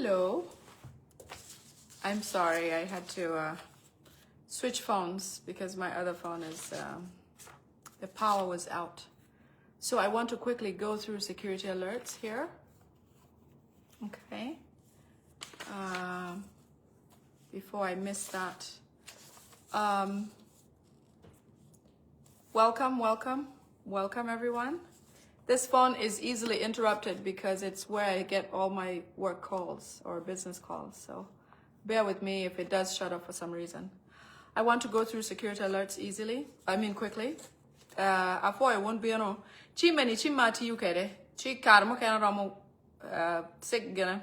Hello. I'm sorry, I had to switch phones because my other phone is, the power was out. So I want to quickly go through security alerts here. Okay. Before I miss that. Welcome everyone. This phone is easily interrupted because it's where I get all my work calls or business calls. So bear with me if it does shut off for some reason. I want to go through security alerts quickly. After I won't be on. Chi many chi mati you kede. Chi karmo kana ramo sick gana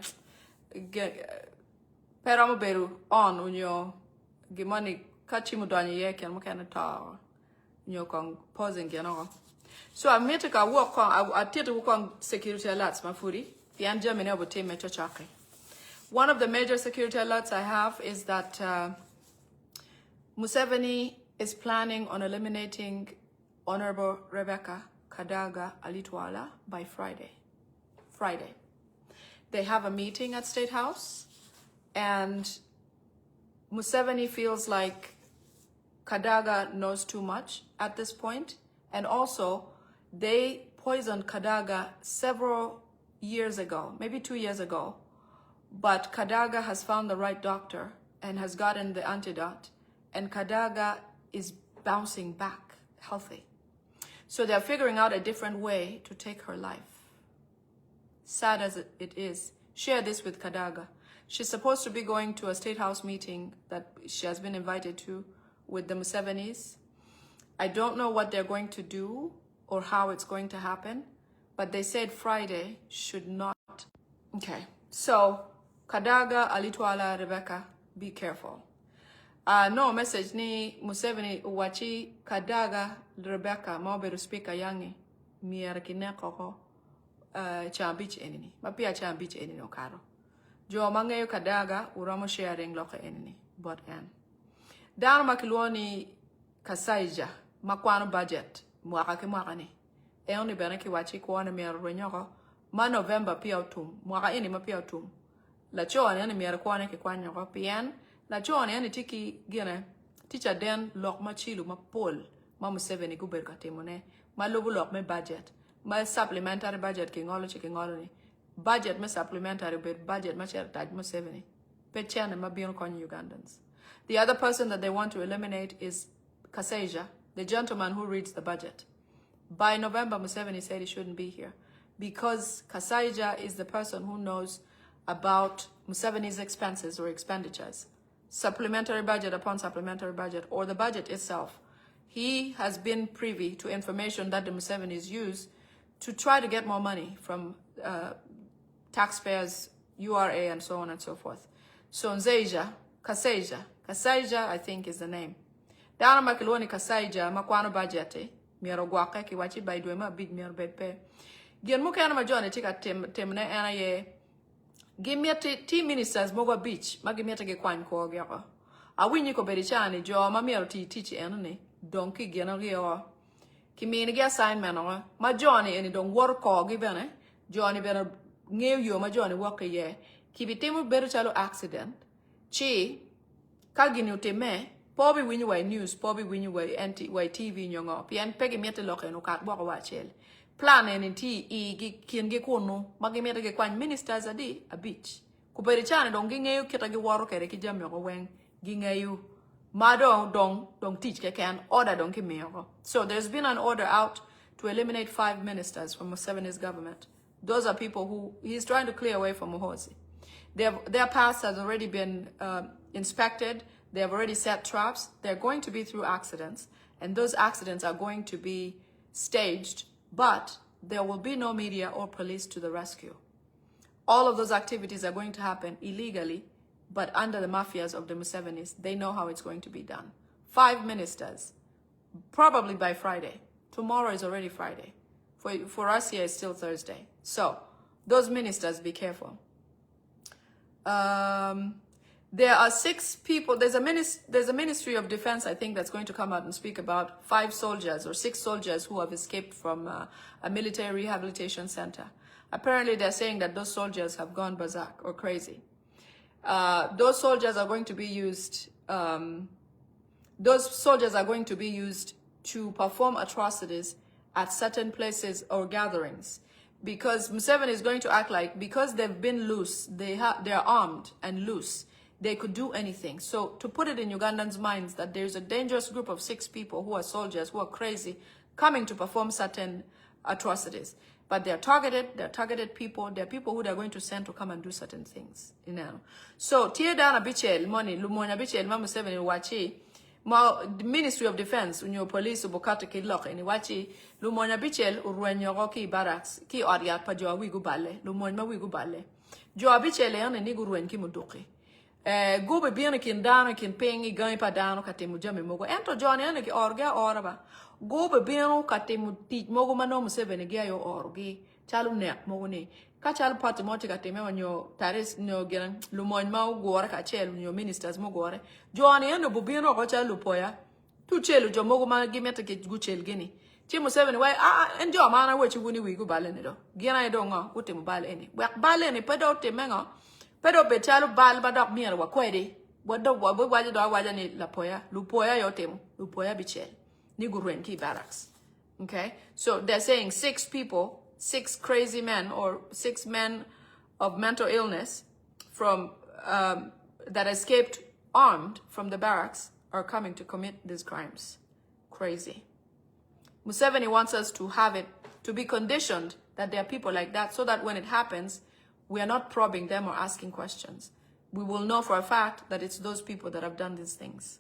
peramo beru on unyo gimani kachi mudanya ye kana kana ta unyo kong posing gana. So I'm here to work on, I to work on security alerts, mafuri. The Germany over team chake. One of the major security alerts I have is that Museveni is planning on eliminating Honorable Rebecca Kadaga Aritwala by Friday. They have a meeting at State House, and Museveni feels like Kadaga knows too much at this point, and also they poisoned Kadaga several years ago, maybe 2 years ago, but Kadaga has found the right doctor and has gotten the antidote, and Kadaga is bouncing back healthy. So they're figuring out a different way to take her life. Sad as it is, share this with Kadaga. She's supposed to be going to a State House meeting that she has been invited to with the Musevenis. I don't know what they're going to do or how it's going to happen, but they said Friday should not. Okay, so Kadaga, Aritwala, Rebecca, be careful. No message ni Museveni uwachi Kadaga, Rebecca, maoberu speaker yangi, miyarakine koko chambich enini. Mapia chambich enini okaro. Jo mangayo Kadaga, uramo sharing loka enini, but en. Dano makilwoni Kasaija, makwano budget, mwaka ni. Eoni bena kiwachi kuwana miya rwenyoko, ma November pia utum, mwaka ini ma pia utum. La choani yani miya rkwane kikwanyoko, pien, la choani yani tiki gine, ticha den lok ma chilu ma pol, ma Museveni guber katimone, ma lubu lok me budget, ma supplementary budget kingolo ni. Budget me supplementary budget ma chertaj Museveni. Pechane ma biyon konyi Ugandans. The other person that they want to eliminate is Kasaija, the gentleman who reads the budget. By November, Museveni said he shouldn't be here because Kasaija is the person who knows about Museveni's expenses or expenditures, supplementary budget upon supplementary budget, or the budget itself. He has been privy to information that the Musevenis use to try to get more money from taxpayers, URA, and so on and so forth. So Kasaija, I think is the name. Dana makiloni Kasaija, makwano budgete, miero guake ki wachi baidwe ma bid miero bedpe. Gien muke ana majone tika temne ana ye. Gimiete team ministers mogwa beach, magimiete ge kwan ko gyako. Awinyi ko berichani jo ma miero teach enani, donki gieno gyo. Kimini ge assignment no, ma joni eni don work ko gibene, joni bena ngeu yo ma joni work ye. Kibitimu beru chalo accident. Chi kagini utime pobi winyu way news pobi winyu way TV nyongo pian pegi miete loke no kat boko wachel plan en ti gi kien gi kunu magi miete ge kwan ministers adi a beach ku beri chane dong gi ngeyu kita gi woro kere ki jamyo go wen gi ngeyu mado dong teach ke can order dong ki miyo. So there's been an order out to eliminate 5 ministers from Museveni's government. Those are people who he's trying to clear away from Muhozi. Their past has already been inspected. They have already set traps. They're going to be through accidents, and those accidents are going to be staged, but there will be no media or police to the rescue. All of those activities are going to happen illegally, but under the mafias of the Musevenis. They know how it's going to be done. 5 ministers, probably by Friday. Tomorrow is already Friday. For us here, it's still Thursday. So those ministers, be careful. There are 6 people. There's a Ministry of Defense, I think, that's going to come out and speak about 5 soldiers or 6 soldiers who have escaped from a military rehabilitation center. Apparently, they're saying that those soldiers have gone berserk or crazy. those soldiers are going to be used. Those soldiers are going to be used to perform atrocities at certain places or gatherings, because Museveni is going to act like, because they've been loose, they're armed and loose, they could do anything. So to put it in Ugandans' minds that there's a dangerous group of 6 people who are soldiers, who are crazy, coming to perform certain atrocities. But they're targeted people. They're people who they're going to send to come and do certain things. So tear down a bichel money, lumonya bichel ma Museveni wachi. The Ministry of Defense, unyo police ubokata ki lock any wachi, lumonya bichel uruenyo ki barracks, ki oriat pa joa wigu bale, lumonya ma wigu bale. Joa bichel ene ni guruen ki muduki. Gube biene kin dano kin pengi gani pa dano katemu jame mogo. Ento John ene ki orga oraba. Gube biene katemu teach mogo mano Museveni gia yo orgi. Chalu nek mogo ni. Ka chalu pati moti kateme wanyo taris nyo giran lumonya ma ugore ka chelu nyo ministers mogore. John ene bubiene ko chalu poya. Tu chelu jo mogo ma gimeta ki guchel gini. Chi Museveni wai enjo mana wechi wuni wigu bale ni do. Gina edo nga utemu bale eni. Wek bale ni pedo temenga. Pero bechalo bal badok mier wa kwede. Wado waje do waje ni lapoya. Lupoya yotem. Lupoya bichel. Ni guruen ki barracks. Okay? So they're saying 6 people, 6 crazy men or 6 men of mental illness from that escaped armed from the barracks are coming to commit these crimes. Crazy. Museveni wants us to have it, to be conditioned that there are people like that, so that when it happens, we are not probing them or asking questions. We will know for a fact that it's those people that have done these things.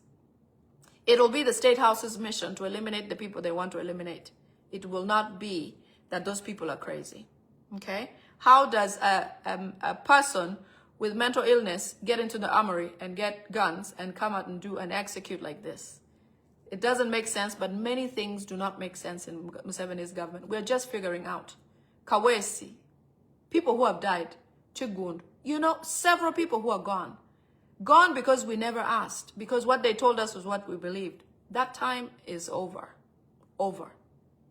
It will be the State House's mission to eliminate the people they want to eliminate. It will not be that those people are crazy. Okay? How does a person with mental illness get into the armory and get guns and come out and do and execute like this? It doesn't make sense, but many things do not make sense in Museveni's government. We're just figuring out. Kawesi, people who have died, Chigund, several people who are gone. Gone because we never asked, because what they told us was what we believed. That time is over. Over.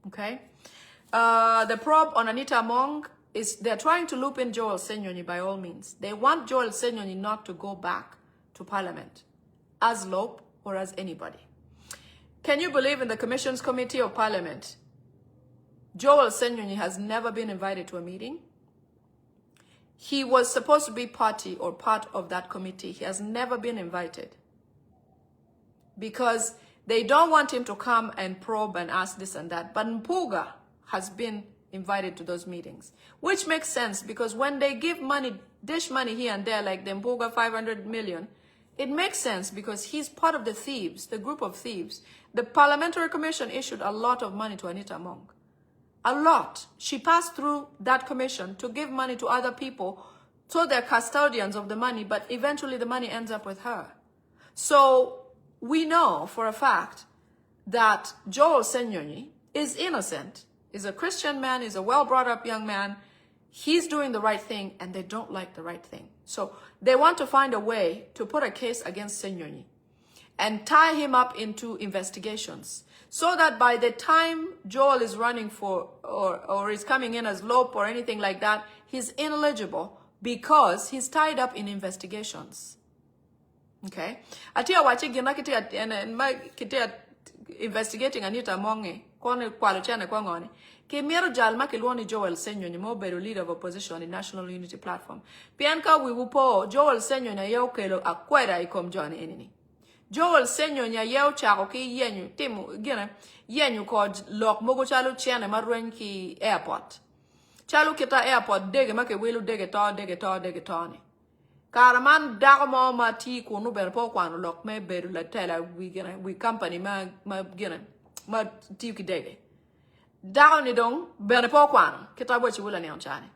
Okay? The probe on Anita Among is, they're trying to loop in Joel Senyonyi by all means. They want Joel Senyonyi not to go back to Parliament as Lope or as anybody. Can you believe in the Commission's Committee of Parliament? Joel Senyonyi has never been invited to a meeting. He was supposed to be party or part of that committee. He has never been invited because they don't want him to come and probe and ask this and that. But Mpuga has been invited to those meetings, which makes sense because when they give money, dish money here and there, like the Mpuga 500 million, it makes sense because he's part of the thieves, the group of thieves. The Parliamentary Commission issued a lot of money to Anita Among. A lot. She passed through that commission to give money to other people, so they're custodians of the money, but eventually the money ends up with her. So we know for a fact that Joel Senyonyi is innocent, is a Christian man, is a well-brought-up young man. He's doing the right thing, and they don't like the right thing. So they want to find a way to put a case against Senyonyi and tie him up into investigations, so that by the time Joel is running for or is coming in as Lope or anything like that, he's ineligible because he's tied up in investigations. Okay? Atia wachi gina kitia investigating Anita Among kone kwalo chane kwa ngoni. Ke miero jalma ke luoni Joel Senyonyi mo beru leader of opposition in National Unity Platform. Pianka wiwupo Joel Senyonyi yeo kelo akwera ikom John enini. Joel Senyonyi yeo chako ki yenyu timu gina yenyu kod lok mogo chalu chiane marwen ki airport. Chalu kita airport dege make wilu dege to ni. Karaman dago mo ma ti kunu ber po kwano lok me beru la tela we company ma gina ma ti ki dege. Dago ni dong ber po kwano kita wachi wula ni onchane.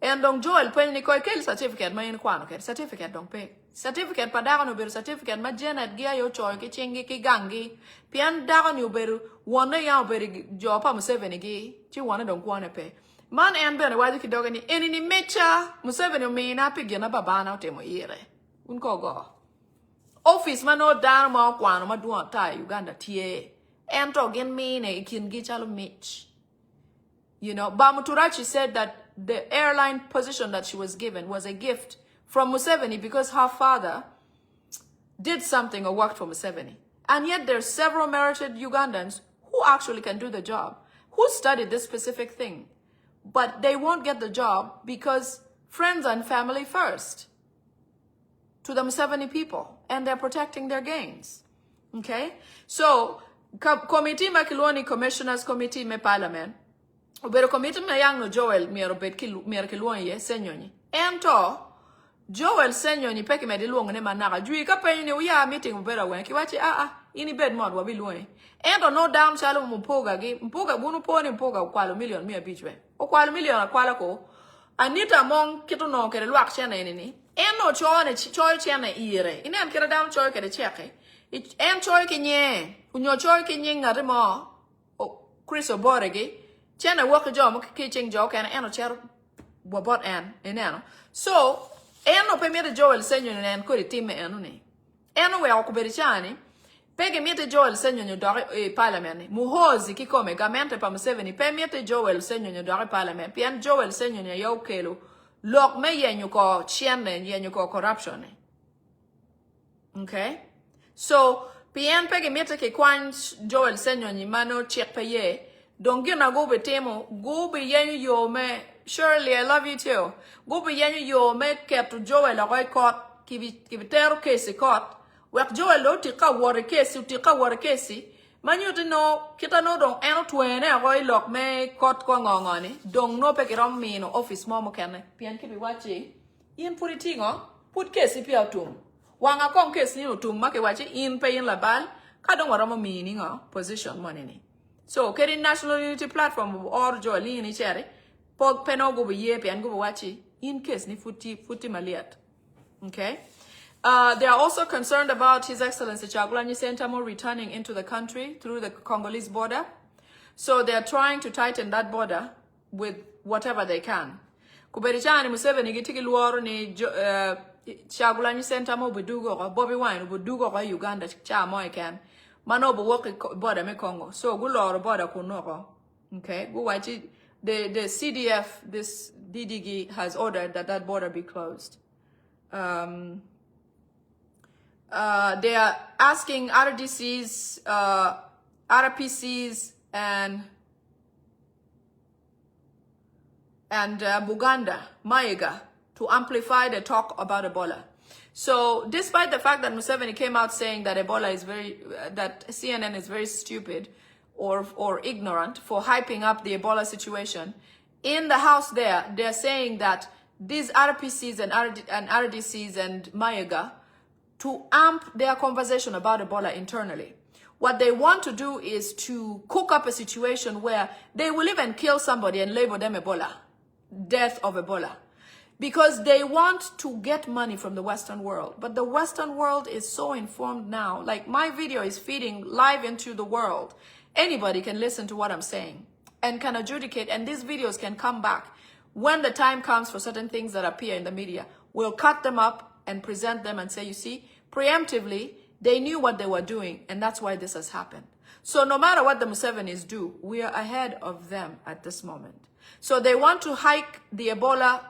En dong Joel pen ni koy kel certificate ma yin kwano ke certificate dong pe. Certificate pa dago no beru certificate ma Janet gia yo choy ki chingi ki gangi. Pian dago ni beru wona ya beru jo pa Museveni gi chi wona dong kwane pe. Man en bene wadi ki doga ni enini mecha Museveni mi na pigi na babana utemo ire. Unko go. Office ma no dan ma kwano ma duon ta Uganda tie. Ento gen mi ne ikin gi chalo mich. Bamuturachi said that the airline position that she was given was a gift from Museveni because her father did something or worked for Museveni. And yet there's several merited Ugandans who actually can do the job, who studied this specific thing. But they won't get the job because friends and family first to the Museveni people, and they're protecting their gains. Okay? So, committee makiloni commissioners committee me parliament. Ubero committee me yang no Joel miero kiloni ye senyoni. Ento Joel senyoni peke me di luongo ne manaka. Jui ka penyo ni uya meeting ubero wen kiwachi ini bed mod wabi luongo. Ento no down chalo mpuga bunu poni mpuga ukwalo million mia bichwe. Ukwalo million akwala ko. Anita mong kito no kere luak chene nini. Eno choy chene ire. Ine am kira down choy kere cheke. En choy kinye. Unyo choy kinye ngare mo. Chris Oboregi. Chene work job mo kitchen job kana eno chero wabot en. Eneno. So, eno pe mire Joel senyo en kuri time eno ni. Eno we okuberichani. Pege miete Joel senyo nyodore parliament. Muhozi kikome gamente pa Museveni. Pe miete Joel senyo nyodore parliament. Pian Joel senyo nyoyo kelo. Lok me yenyu ko chienne yenyu ko corruption. Okay? So, pian pege miete ke kwan Joel senyo ni mano chek peye. Don't get na go be temo. Go be yenyu yo me. Shirley, I love you too. Go be yenyu yo me kept Joel a roi court. Kibi tero kesi court. Wek Joel lo tika wore kesi. Manyu to know, kita no dong eno tuene a roi lok me court kwa ngongoni. Dong no peke rom me no office momo kene. Pian kibi wachi. In put it put kesi pia tum. Wanga kong kesi ni utum make wachi in pay in la bal. Kadong waramo meaning position money ni. So, keri National Unity Platform or Joel ni chere. Pog peno go be ye pian go wachi. In case ni futi maliat. Okay? They are also concerned about His Excellency Kyagulanyi Ssentamu returning into the country through the Congolese border. So they are trying to tighten that border with whatever they can. Kuberichani Museveni gitiki luoro ni Kyagulanyi Ssentamu budugo Bobby Wine budugo kwa Uganda cha mo can. Mano bu work border me Congo. So go loro border kunoko. Okay? Go wachi the CDF, this DDG has ordered that border be closed. They are asking RDCs, RPCs, and Buganda, Mayiga, to amplify the talk about Ebola. So, despite the fact that Museveni came out saying that Ebola is that CNN is very stupid or ignorant for hyping up the Ebola situation, in the House they're saying that these RPCs and RDCs and Mayiga to amp their conversation about Ebola internally. What they want to do is to cook up a situation where they will even kill somebody and label them Ebola, death of Ebola, because they want to get money from the Western world. But the Western world is so informed now. Like my video is feeding live into the world. Anybody can listen to what I'm saying and can adjudicate, and these videos can come back. When the time comes for certain things that appear in the media, we'll cut them up and present them and say, you see, preemptively, they knew what they were doing, and that's why this has happened. So no matter what the Musevenis do, we are ahead of them at this moment. So they want to hike the Ebola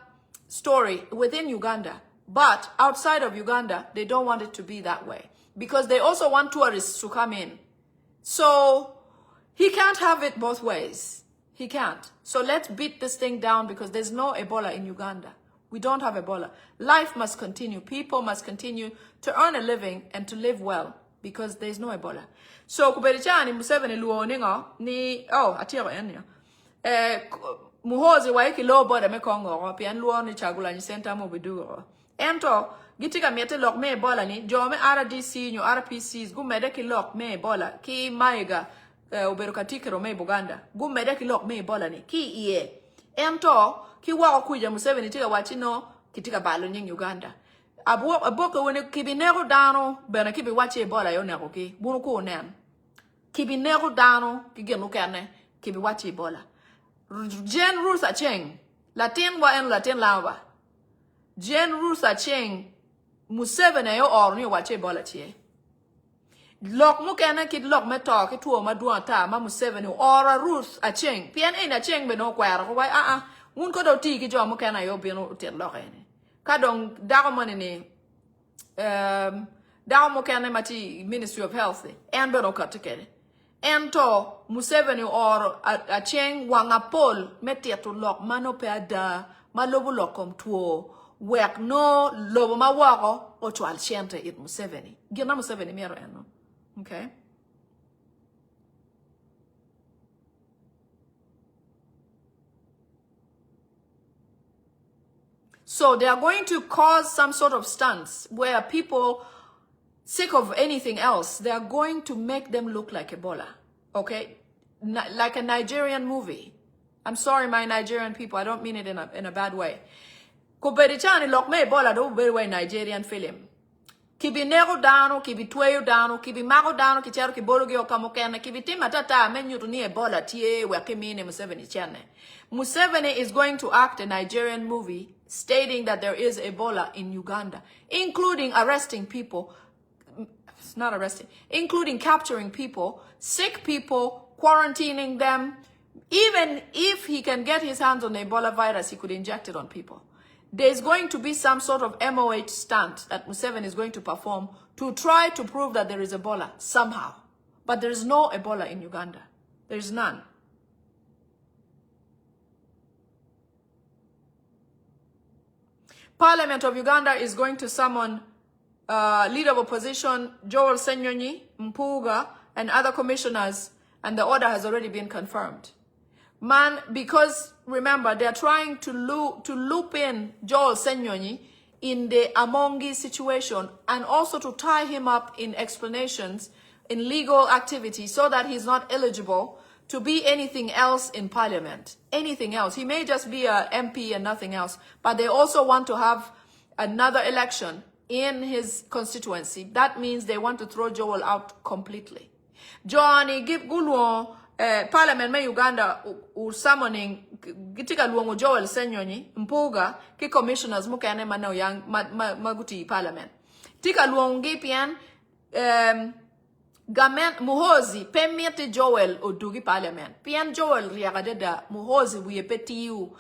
story within Uganda, but outside of Uganda, they don't want it to be that way because they also want tourists to come in. So he can't have it both ways. He can't. So let's beat this thing down because there's no Ebola in Uganda. We don't have Ebola. Life must continue. People must continue to earn a living and to live well because there's no Ebola. So kuberichani Museveni luoningo ni atiro enyo. Muhozi waiki low border me Congo pian luoni Kyagulanyi Ssentamu bidugo. Ento gitika miete lok me Ebola ni jome RDC nyo RPCs gumede ki lok me Ebola ki Mayiga uberukatikero me Buganda gumede ki lok me Ebola ni ki iye. Ento ki wa kuja Museveni tika wachino kitika balo nying Uganda. Aboka wene kibinero dano bena kibi wachi Ebola yo neko ki bunu ko nen. Kibinero dano kigenu kene kibi wachi Ebola. Jen Ruth Acheng Latin wa en Latin lawa. Jen Ruth Acheng Museveni yo orni wachi Ebola tie. Lok mu kene kid lok me to ki tuo ma duanta ma Museveni ora Ruth Acheng. Pian en Acheng beno kwara ko wai un ko do ti ki jo mo kana yo beno tet lo ene kadong dago money dago mo kane mati Ministry of Health and bero katikere and to Museveni or a cheng wangapol metia to lock mano pe ada malobo lokom tuo work no lobo ma wako o to alchente it Museveni gina Museveni mero eno. Okay. So they are going to cause some sort of stunts where people, sick of anything else, they are going to make them look like Ebola. Okay? Like a Nigerian movie. I'm sorry, my Nigerian people, I don't mean it in a bad way. Kuberichani look me Ebola do very way Nigerian film. Kibi nego dano, kibi tueyo dano, kibi mago dano, kichero kibologi okamokene, kibi tima tata menu to ni Ebola tie wakimine Museveni chane. Museveni is going to act a Nigerian movie stating that there is Ebola in Uganda, including arresting people, it's not arresting, including capturing people, sick people, quarantining them. Even if he can get his hands on the Ebola virus, he could inject it on people. There's going to be some sort of MOH stunt that Museveni is going to perform to try to prove that there is Ebola somehow. But there is no Ebola in Uganda. There is none. Parliament of Uganda is going to summon leader of opposition Joel Senyonyi, Mpuga, and other commissioners, and the order has already been confirmed. Man, because remember, they're trying to loop in Joel Senyonyi in the Amongi situation and also to tie him up in explanations in legal activity so that he's not eligible to be anything else in parliament. Anything else. He may just be a MP and nothing else, but they also want to have another election in his constituency. That means they want to throw Joel out completely. Johnny, give Gulwo, Parliament me Uganda summoning gitika luongo Joel Senyonyi Mpuga ki commissioners mukane manao yang maguti Parliament tika luongi pian gamen Muhozi pemiete Joel odugi Parliament pian Joel riagadeda Muhozi wiyepetiu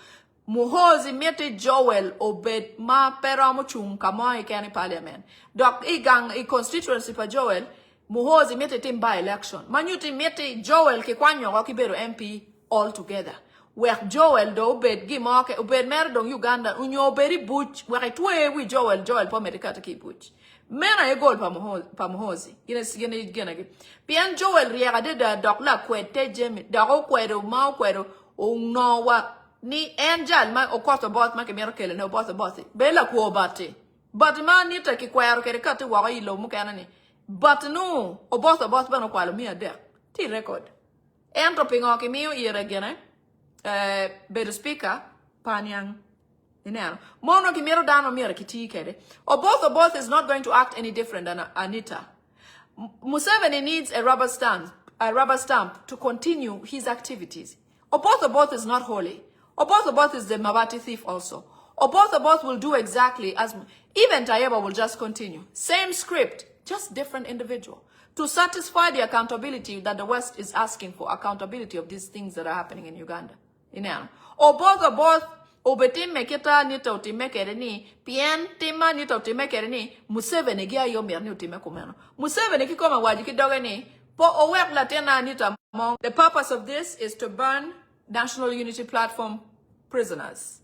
Muhozi miete Joel obed ma peramo chung kama ikani Parliament dok igang constituency pa Joel Muhozi mete team by election. Manyuti mete Joel ke kwanyo ki bero MP all together. Wek Joel do obed gimoke obed merdong Uganda unyo beri butch wek tuwe wi Joel po medikata ki butch. Mena e gol pa Muhozi. Gina. Pian Joel riega de da dok la kwete jemi da o kwedo ma kwedo no wa ni angel ma o koto bot ma ke mero kele no bot. Bela ku obate. But man nita ki kwero ke kata wa ilo mukana ni. But no, both bano kwalo mia there. Ti record. Entro pingoki mio ire gene. Better speaker panyang inano. Mono ki miro dano mira kiti kede. Both is not going to act any different than Anita. Museveni needs a rubber stamp to continue his activities. Both is not holy. Both is the Mabati thief also. Both will do exactly as even Tayeba will just continue. Same script. Just different individual to satisfy the accountability that the West is asking for, accountability of these things that are happening in Uganda. Both obetim meketa nita utime kereni pien tima nita utime kereni Museveni gia yo mirni utime kumeno Museveni kikoma waji kidogo ni po owek la tena nita mong. The purpose of this is to burn National Unity Platform prisoners.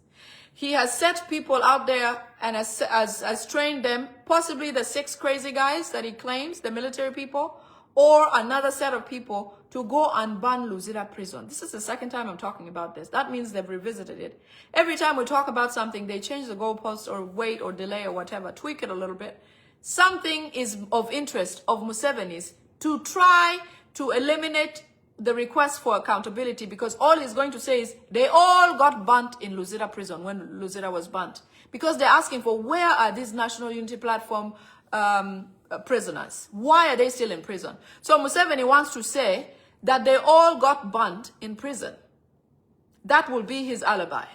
He has set people out there and has trained them, possibly the 6 crazy guys that he claims, the military people, or another set of people to go and burn Luzira prison. This is the second time I'm talking about this. That means they've revisited it. Every time we talk about something, they change the goalpost or wait or delay or whatever, tweak it a little bit. Something is of interest of Museveni's to try to eliminate the request for accountability, because all he's going to say is they all got burnt in Luzira prison when Luzira was burnt. Because they're asking for where are these National Unity Platform prisoners? Why are they still in prison? So Museveni wants to say that they all got burnt in prison. That will be his alibi.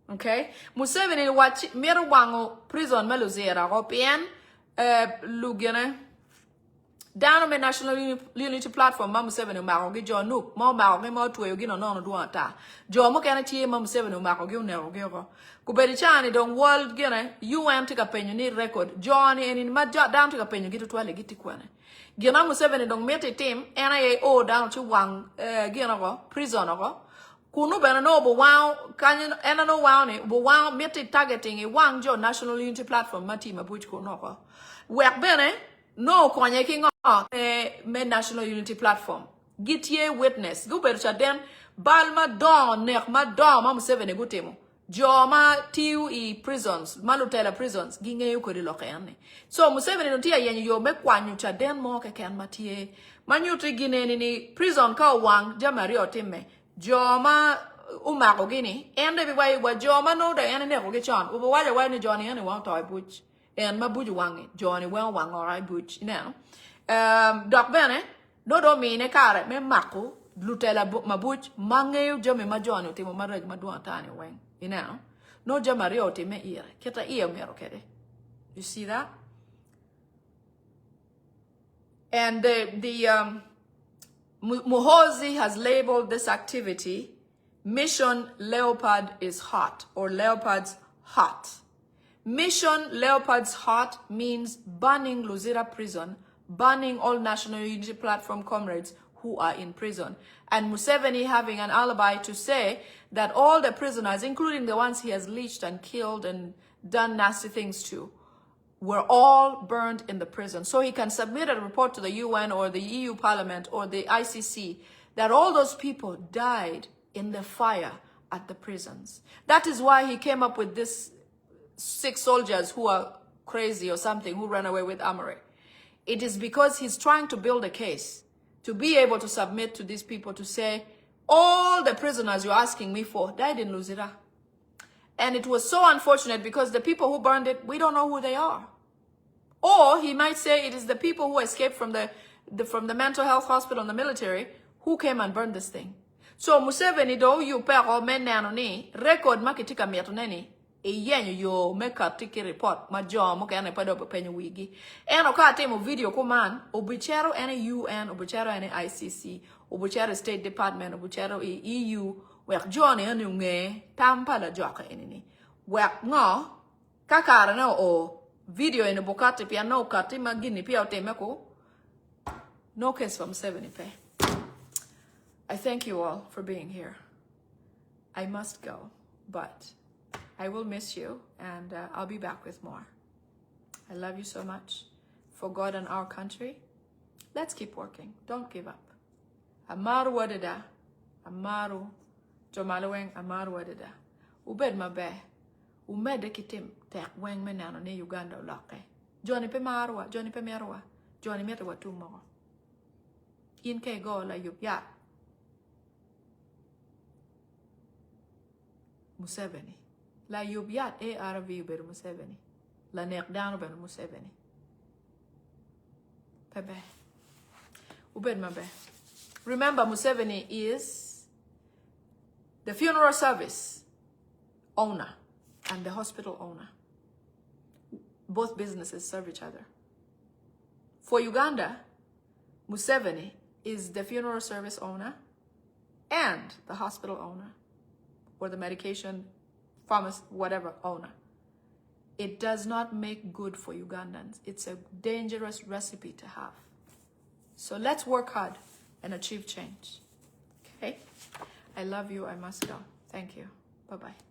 Okay? Museveni watch Mirwango prison meluzera opien lugene Down on National Unity Platform, Mama 7 Marogi, John Nook, More Marogi, more to again on Duanta. John Mokanati, Mama 7 Marogi, Nero. Kuberichani, don't world gene, UN take a pen, you need record. Johnny and in mad down to a pen, you get to twelve, get to Quene. Gina Museveni don't meet a team, NIAO down to one, Gina, prison over. Kunu bena no bo wow kanyo ena no wow ne bo wow meti targeting e wang jo National Unity Platform mati mabuch ko no wek bene no kwanye king me National Unity Platform gitie witness go ber chaden balma don nek ma don ma Museveni gutemo joma tiu e prisons malutela prisons ginge yuko di lokene so Museveni no tia yenyo yo me kwanyu chaden mo ke ken matie manyuti gine ni prison ka wang jamari otime Joma umako gini ende bi wai wa joma no da ene ne ko ge chan ubo wale wai ni Johnny ene wan toy buch en ma buju wangi Johnny wan wang alright buch now dok bene do do mi ne kare me mako lutela ma buch mangeyo jomi ma Johnny timo maraj ma duan tani wen you know no jama rio te me ire keta ie mero kede you see that and the Muhozi has labeled this activity Mission Leopard is Hot or Leopard's Hot. Mission Leopard's Hot means banning Luzira prison, banning all National Unity Platform comrades who are in prison. And Museveni having an alibi to say that all the prisoners, including the ones he has lynched and killed and done nasty things to, were all burned in the prison. So he can submit a report to the UN or the EU Parliament or the ICC that all those people died in the fire at the prisons. That is why he came up with this 6 soldiers who are crazy or something who ran away with Amore. It is because he's trying to build a case to be able to submit to these people to say, all the prisoners you're asking me for died in Luzira. And it was so unfortunate because the people who burned it, we don't know who they are. Or he might say it is the people who escaped from the mental health hospital and the military who came and burned this thing. So Museveni do you pero menano ni record makitika miato neni e yenyo yo make up tiki report ma jom okay ane pado penyo wigi. Eno ka temo video kuman obichero ene UN obichero ene ICC obichero State Department obichero EU wek Johnny ane nge tampa la joka enini wek ngo kakara na o video ene bokate pia no kati magini pia otemeko no case from 70 pay. I thank you all for being here. I must go, but I will miss you and I'll be back with more. I love you so much. For God and our country, let's keep working. Don't give up. Amaru wadada. Amaru. Jomalaweng amaru wadada. Ubed mabe. Umede kitim tek weng menano ne Uganda ulake. Johnny pe marwa. Johnny pe merwa. Johnny metawa tumo. In ke go la yup ya. Museveni. La yubyat ARV ber Museveni. La nek down ber Museveni. Pebe. Ubed mabe. Remember Museveni is the funeral service owner and the hospital owner. Both businesses serve each other. For Uganda, Museveni is the funeral service owner and the hospital owner. Or the medication, pharmacy, whatever owner. It does not make good for Ugandans. It's a dangerous recipe to have. So let's work hard and achieve change. Okay? I love you. I must go. Thank you. Bye-bye.